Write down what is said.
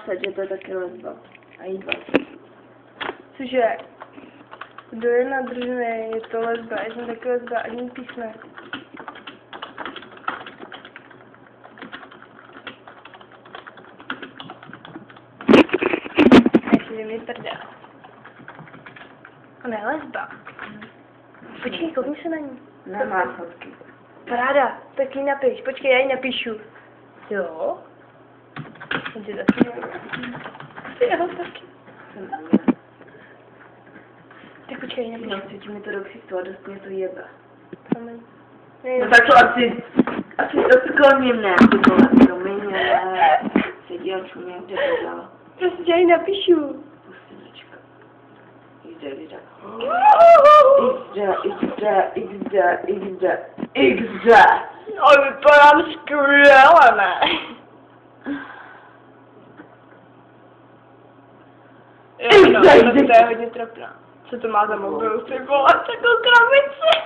že to je taky lesba. A jí 20. Cože? Kdo je nadržený, je to lesba, já jsem taky lesba, ani písme. Ještě mi prdá. Ona je lesba. Počkej, koukni se na ní. Nemá fotky. Paráda, tak jí napiš, počkej, já jí napíšu. Jo? On ti taky jo, taky. Tak počkej, jí No, napíšu. chci mi to do ksichtu a dost mě to jebe. Promiň. No tak to asi odkloním, ne, ty vole, promiň, ale seděl čumě, kde to dal. Prostě já jí napíšu. Pustinečka. XD. No, vypadám skvěle, ne? Jo, no, to je hodně trapná. Co to má za mobil, ty vole, takovou krabici?